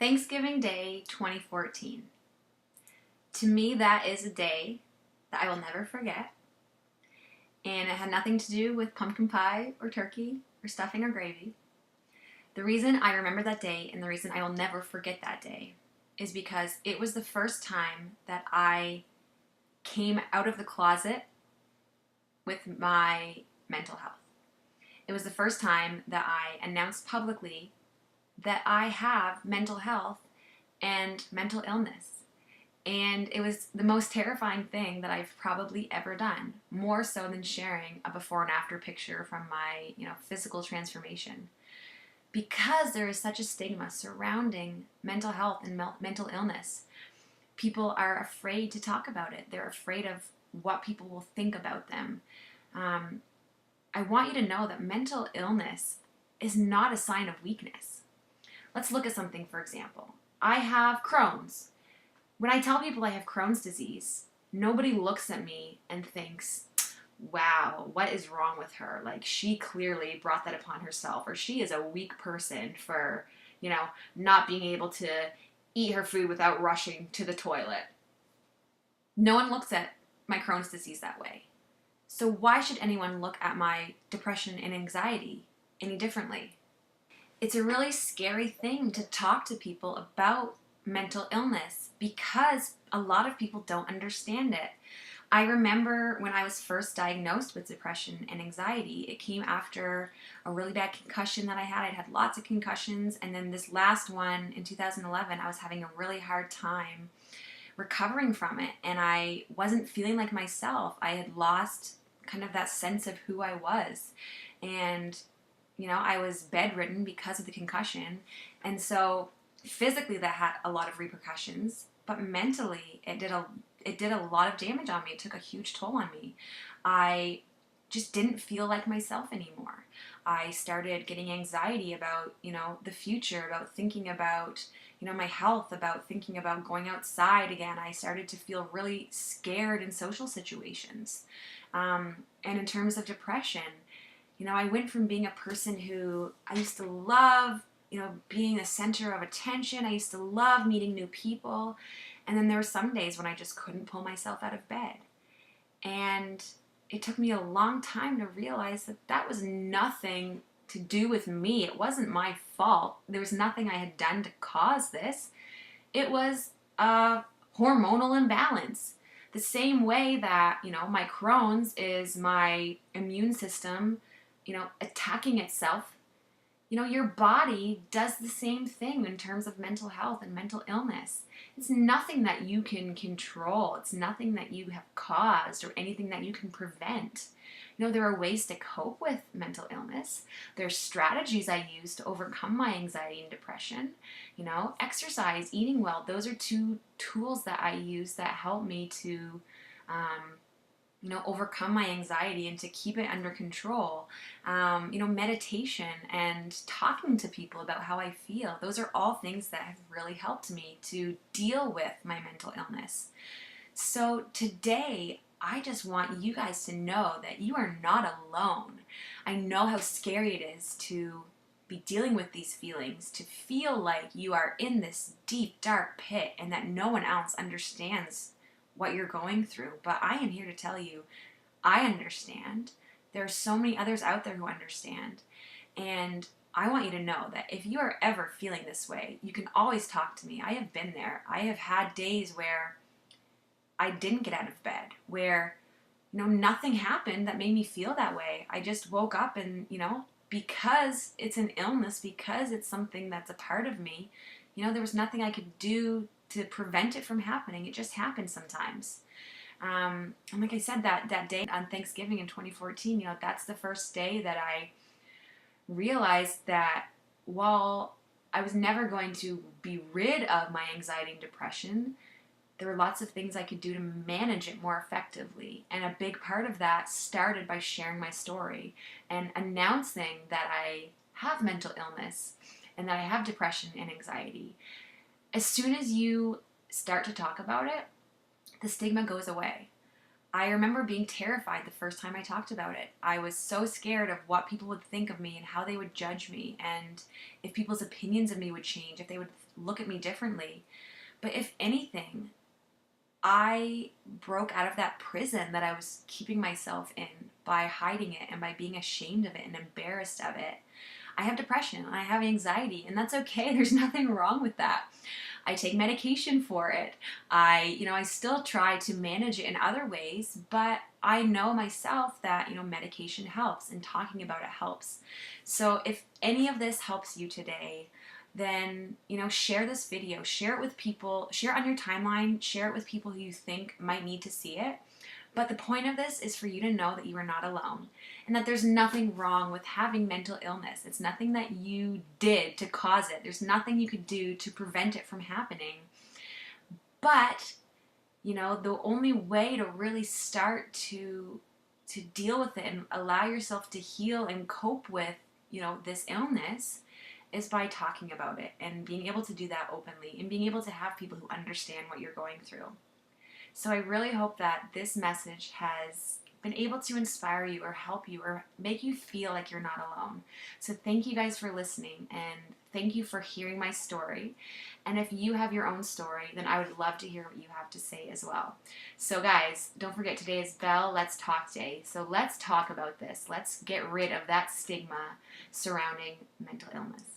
Thanksgiving Day 2014. To me, that is a day that I will never forget. And it had nothing to do with pumpkin pie or turkey or stuffing or gravy. The reason I remember that day and the reason I will never forget that day is because it was the first time that I came out of the closet with my mental health. It was the first time that I announced publicly that I have mental health and mental illness. And it was the most terrifying thing that I've probably ever done, more so than sharing a before and after picture from my, physical transformation. Because there is such a stigma surrounding mental health and mental illness, people are afraid to talk about it. They're afraid of what people will think about them. I want you to know that mental illness is not a sign of weakness. Let's look at something, for example. I have Crohn's. When I tell people I have Crohn's disease, nobody looks at me and thinks, wow, what is wrong with her? Like, she clearly brought that upon herself, or she is a weak person for, not being able to eat her food without rushing to the toilet. No one looks at my Crohn's disease that way. So why should anyone look at my depression and anxiety any differently? It's a really scary thing to talk to people about mental illness because a lot of people don't understand it. I remember when I was first diagnosed with depression and anxiety, it came after a really bad concussion that I had. I'd had lots of concussions, and then this last one in 2011, I was having a really hard time recovering from it, and I wasn't feeling like myself. I had lost kind of that sense of who I was, and I was bedridden because of the concussion, and so physically that had a lot of repercussions, but mentally it did a lot of damage on me. It took a huge toll on me. I just didn't feel like myself anymore. I started getting anxiety about, the future, about thinking about, my health, about thinking about going outside again. I started to feel really scared in social situations. And in terms of depression, I went from being a person who I used to love, being the center of attention. I used to love meeting new people. And then there were some days when I just couldn't pull myself out of bed. And it took me a long time to realize that that was nothing to do with me. It wasn't my fault. There was nothing I had done to cause this. It was a hormonal imbalance. The same way that, my Crohn's is my immune system, attacking itself. Your body does the same thing in terms of mental health and mental illness. It's nothing that you can control. It's nothing that you have caused or anything that you can prevent. There are ways to cope with mental illness. There's strategies I use to overcome my anxiety and depression. Exercise, eating well, those are two tools that I use that help me to overcome my anxiety and to keep it under control. Meditation and talking to people about how I feel. Those are all things that have really helped me to deal with my mental illness. So today, I just want you guys to know that you are not alone. I know how scary it is to be dealing with these feelings, to feel like you are in this deep, dark pit and that no one else understands what you're going through. But I am here to tell you, I understand. There are so many others out there who understand. And I want you to know that if you are ever feeling this way, you can always talk to me. I have been there. I have had days where I didn't get out of bed, where, nothing happened that made me feel that way. I just woke up and, because it's an illness, because it's something that's a part of me, there was nothing I could do to prevent it from happening. It just happens sometimes. And like I said, that day on Thanksgiving in 2014, that's the first day that I realized that while I was never going to be rid of my anxiety and depression, there were lots of things I could do to manage it more effectively. And a big part of that started by sharing my story and announcing that I have mental illness and that I have depression and anxiety. As soon as you start to talk about it, the stigma goes away. I remember being terrified the first time I talked about it. I was so scared of what people would think of me and how they would judge me, and if people's opinions of me would change, if they would look at me differently. But if anything, I broke out of that prison that I was keeping myself in by hiding it and by being ashamed of it and embarrassed of it. I have depression and I have anxiety, and that's okay. There's nothing wrong with that. I take medication for it. I still try to manage it in other ways, but I know myself that, medication helps and talking about it helps. So if any of this helps you today, then, share this video, share it with people, share it on your timeline, share it with people who you think might need to see it. But the point of this is for you to know that you are not alone and that there's nothing wrong with having mental illness. It's nothing that you did to cause it. There's nothing you could do to prevent it from happening. But, the only way to really start to deal with it and allow yourself to heal and cope with, this illness is by talking about it and being able to do that openly and being able to have people who understand what you're going through. So I really hope that this message has been able to inspire you or help you or make you feel like you're not alone. So thank you guys for listening, and thank you for hearing my story. And if you have your own story, then I would love to hear what you have to say as well. So guys, don't forget, today is Bell Let's Talk Day. So let's talk about this. Let's get rid of that stigma surrounding mental illness.